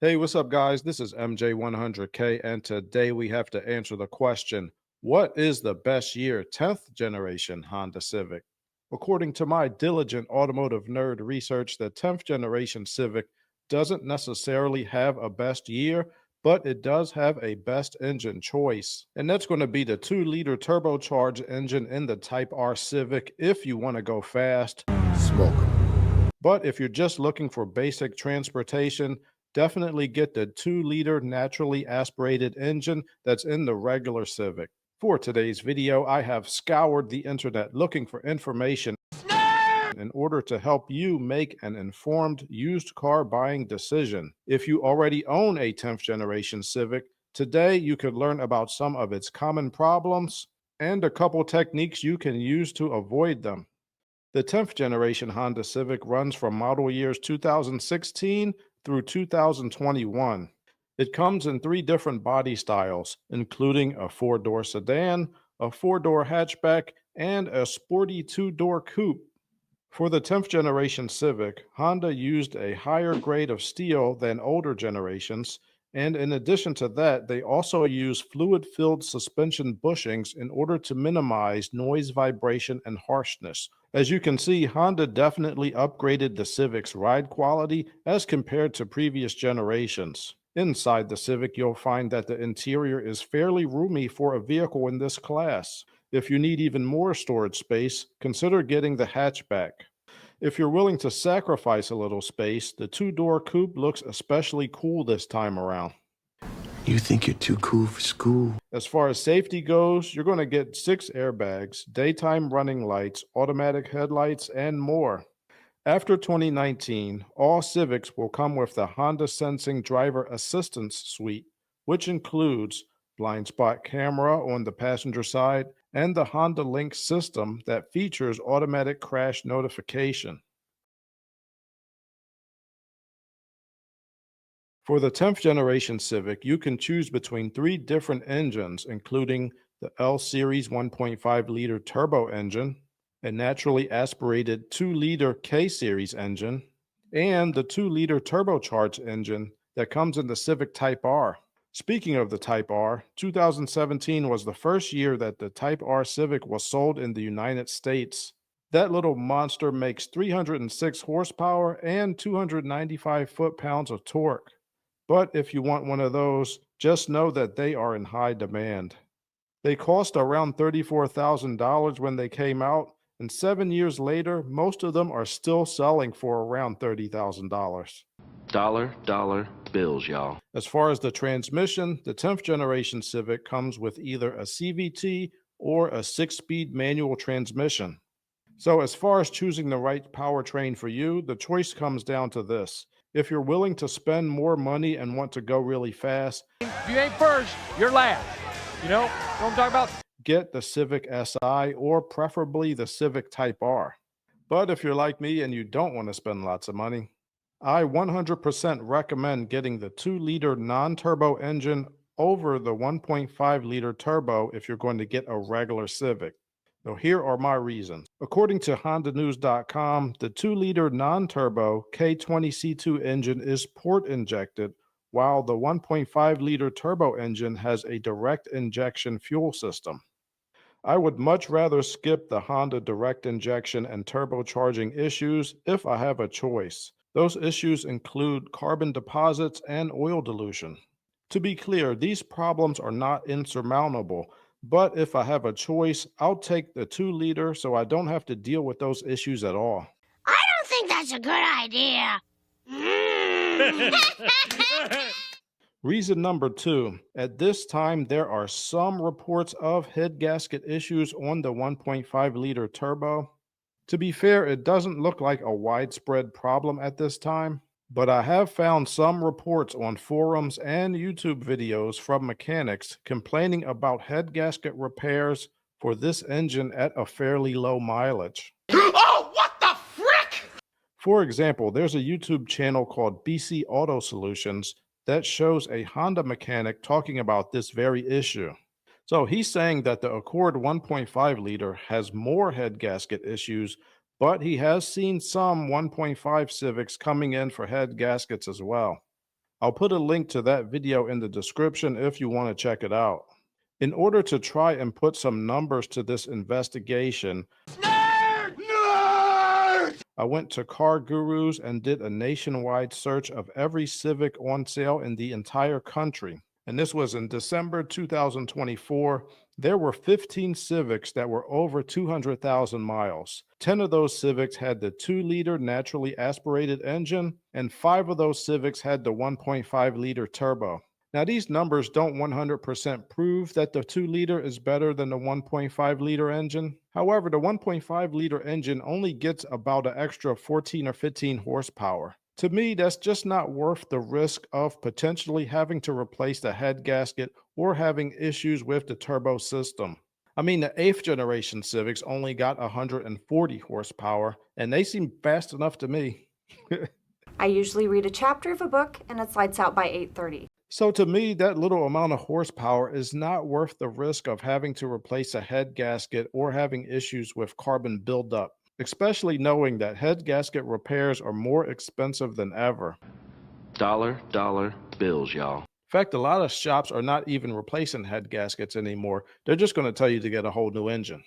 Hey, what's up, guys? This is MJ100K, and today we have to answer the question, what is the best year 10th generation Honda Civic? According to my diligent automotive nerd research, the 10th generation Civic doesn't necessarily have a best year, but it does have a best engine choice. And that's going to be the 2-liter turbocharged engine in the Type R Civic if you want to go fast. Smoke 'em. But if you're just looking for basic transportation, definitely get the 2-liter naturally aspirated engine that's in the regular Civic. For today's video, I have scoured the internet looking for information in order to help you make an informed used car buying decision. If you already own a 10th generation Civic, today you could learn about some of its common problems and a couple techniques you can use to avoid them. The 10th generation Honda Civic runs from model years 2016 through 2021. It comes in 3 different body styles, including a 4-door sedan, a 4-door hatchback, and a sporty 2-door coupe. For the 10th generation Civic, Honda used a higher grade of steel than older generations, and in addition to that, they also use fluid-filled suspension bushings in order to minimize noise, vibration, and harshness. As you can see, Honda definitely upgraded the Civic's ride quality as compared to previous generations. Inside the Civic, you'll find that the interior is fairly roomy for a vehicle in this class. If you need even more storage space, consider getting the hatchback. If you're willing to sacrifice a little space, the 2-door coupe looks especially cool this time around. You think you're too cool for school? As far as safety goes, you're going to get 6 airbags, daytime running lights, automatic headlights, and more. After 2019, all Civics will come with the Honda Sensing Driver Assistance Suite, which includes blind spot camera on the passenger side and the Honda Link system that features automatic crash notification. For the 10th generation Civic, you can choose between 3 different engines, including the L Series 1.5-liter turbo engine, a naturally aspirated 2-liter K Series engine, and the 2-liter turbocharged engine that comes in the Civic Type R. Speaking of the Type R, 2017 was the first year that the Type R Civic was sold in the United States. That little monster makes 306 horsepower and 295 foot-pounds of torque. But if you want one of those, just know that they are in high demand. They cost around $34,000 when they came out, and 7 years later, most of them are still selling for around $30,000. Dollar bills, y'all. As far as the transmission, the 10th generation Civic comes with either a CVT or a 6-speed manual transmission. So as far as choosing the right powertrain for you, the choice comes down to this. If you're willing to spend more money and want to go really fast, if you ain't first, you're last. You know what I'm talking about? Get the Civic Si or preferably the Civic Type R. But if you're like me and you don't want to spend lots of money, I 100% recommend getting the 2-liter non-turbo engine over the 1.5-liter turbo if you're going to get a regular Civic. So here are my reasons. According to HondaNews.com, the 2-liter non-turbo K20C2 engine is port injected, while the 1.5-liter turbo engine has a direct injection fuel system. I would much rather skip the Honda direct injection and turbocharging issues if I have a choice. Those issues include carbon deposits and oil dilution. To be clear, these problems are not insurmountable, but if I have a choice, I'll take the 2-liter so I don't have to deal with those issues at all. I don't think that's a good idea. Reason number 2, at this time there are some reports of head gasket issues on the 1.5-liter turbo. To be fair, it doesn't look like a widespread problem at this time, but I have found some reports on forums and YouTube videos from mechanics complaining about head gasket repairs for this engine at a fairly low mileage. Oh, what the frick? For example, there's a YouTube channel called BC Auto Solutions that shows a Honda mechanic talking about this very issue. So he's saying that the Accord 1.5-liter has more head gasket issues, but he has seen some 1.5 Civics coming in for head gaskets as well. I'll put a link to that video in the description if you want to check it out. In order to try and put some numbers to this investigation, I went to Car Gurus and did a nationwide search of every Civic on sale in the entire country. And this was in December 2024. There were 15 Civics that were over 200,000 miles. 10 of those Civics had the 2-liter naturally aspirated engine, and 5 of those Civics had the 1.5-liter turbo. Now, these numbers don't 100% prove that the 2-liter is better than the 1.5-liter engine. However, the 1.5-liter engine only gets about an extra 14 or 15 horsepower. To me, that's just not worth the risk of potentially having to replace the head gasket or having issues with the turbo system. I mean, the 8th generation Civics only got 140 horsepower, and they seem fast enough to me. I usually read a chapter of a book and it's lights out by 8:30. So to me, that little amount of horsepower is not worth the risk of having to replace a head gasket or having issues with carbon buildup, especially knowing that head gasket repairs are more expensive than ever. Dollar bills, y'all. In fact, a lot of shops are not even replacing head gaskets anymore. They're just going to tell you to get a whole new engine.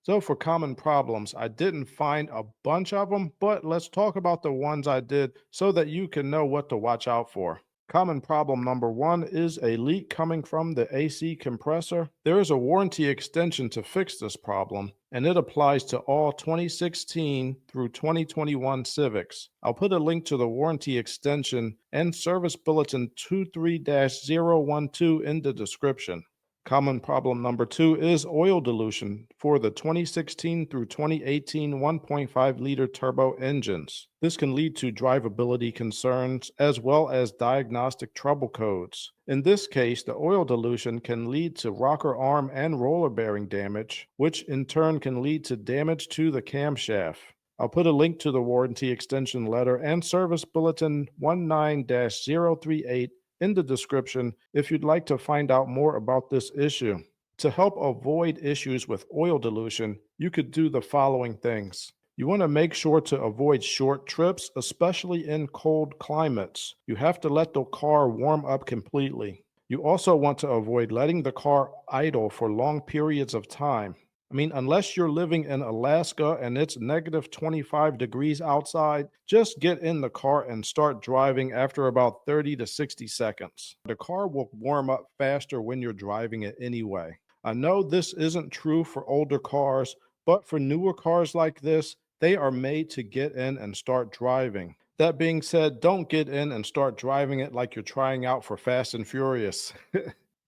So for common problems, I didn't find a bunch of them, but let's talk about the ones I did so that you can know what to watch out for. Common problem number 1 is a leak coming from the AC compressor. There is a warranty extension to fix this problem, and it applies to all 2016 through 2021 Civics. I'll put a link to the warranty extension and service bulletin 23-012 in the description. Common problem number 2 is oil dilution for the 2016 through 2018 1.5-liter turbo engines. This can lead to drivability concerns as well as diagnostic trouble codes. In this case, the oil dilution can lead to rocker arm and roller bearing damage, which in turn can lead to damage to the camshaft. I'll put a link to the warranty extension letter and service bulletin 19-038 in the description if you'd like to find out more about this issue. To help avoid issues with oil dilution, you could do the following things. You want to make sure to avoid short trips, especially in cold climates. You have to let the car warm up completely. You also want to avoid letting the car idle for long periods of time. I mean, unless you're living in Alaska and it's negative 25 degrees outside, just get in the car and start driving after about 30 to 60 seconds. The car will warm up faster when you're driving it anyway. I know this isn't true for older cars, but for newer cars like this, they are made to get in and start driving. That being said, don't get in and start driving it like you're trying out for Fast and Furious.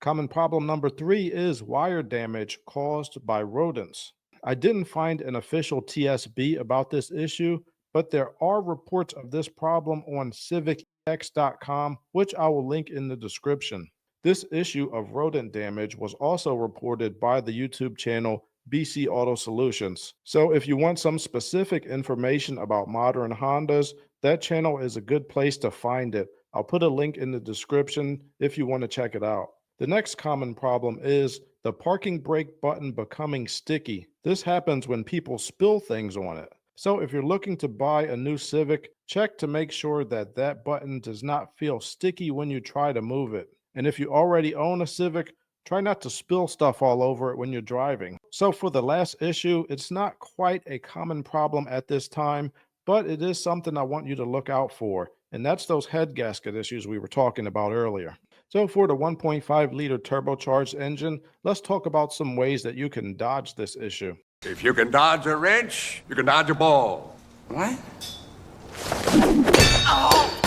Common problem number 3 is wire damage caused by rodents. I didn't find an official TSB about this issue, but there are reports of this problem on civicex.com, which I will link in the description. This issue of rodent damage was also reported by the YouTube channel BC Auto Solutions. So if you want some specific information about modern Hondas, that channel is a good place to find it. I'll put a link in the description if you want to check it out. The next common problem is the parking brake button becoming sticky. This happens when people spill things on it. So if you're looking to buy a new Civic, check to make sure that that button does not feel sticky when you try to move it. And if you already own a Civic, try not to spill stuff all over it when you're driving. So for the last issue, it's not quite a common problem at this time, but it is something I want you to look out for. And that's those head gasket issues we were talking about earlier. So for the 1.5-liter turbocharged engine, let's talk about some ways that you can dodge this issue. If you can dodge a wrench, you can dodge a ball. What?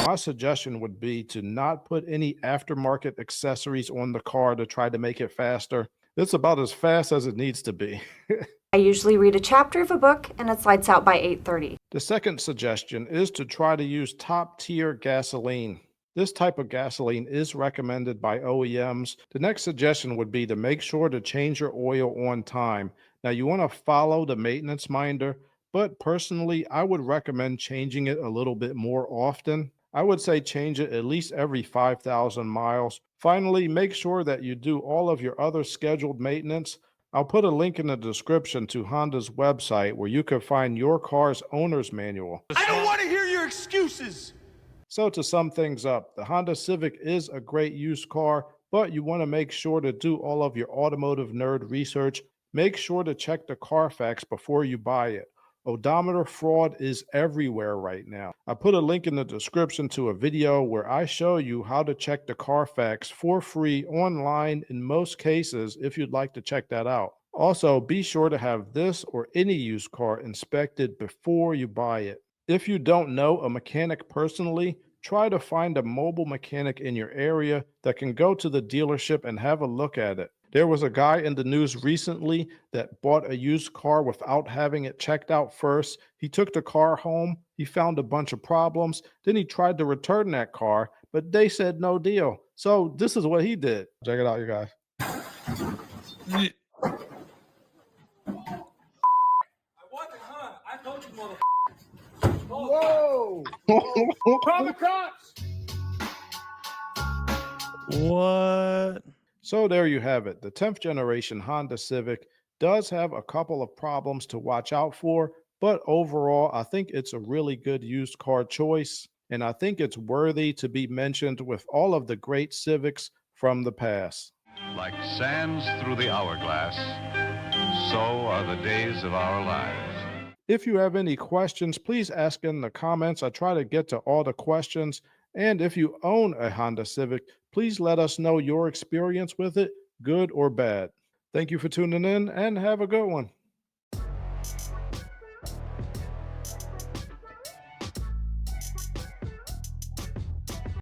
My suggestion would be to not put any aftermarket accessories on the car to try to make it faster. It's about as fast as it needs to be. I usually read a chapter of a book and it's lights out by 8:30. The second suggestion is to try to use top-tier gasoline. This type of gasoline is recommended by OEMs. The next suggestion would be to make sure to change your oil on time. Now, you want to follow the maintenance minder, but personally, I would recommend changing it a little bit more often. I would say change it at least every 5,000 miles. Finally, make sure that you do all of your other scheduled maintenance. I'll put a link in the description to Honda's website where you can find your car's owner's manual. I don't want to hear your excuses. So to sum things up, the Honda Civic is a great used car, but you want to make sure to do all of your automotive nerd research. Make sure to check the Carfax before you buy it. Odometer fraud is everywhere right now. I put a link in the description to a video where I show you how to check the Carfax for free online in most cases if you'd like to check that out. Also, be sure to have this or any used car inspected before you buy it. If you don't know a mechanic personally, try to find a mobile mechanic in your area that can go to the dealership and have a look at it. There was a guy in the news recently that bought a used car without having it checked out first. He took the car home, he found a bunch of problems, then he tried to return that car, but they said no deal. So this is what he did. Check it out, you guys. Whoa! Call the cops! What? So there you have it. The 10th generation Honda Civic does have a couple of problems to watch out for, but overall, I think it's a really good used car choice, and I think it's worthy to be mentioned with all of the great Civics from the past. Like sands through the hourglass, so are the days of our lives. If you have any questions, please ask in the comments. I try to get to all the questions. And if you own a Honda Civic, please let us know your experience with it, good or bad. Thank you for tuning in and have a good one.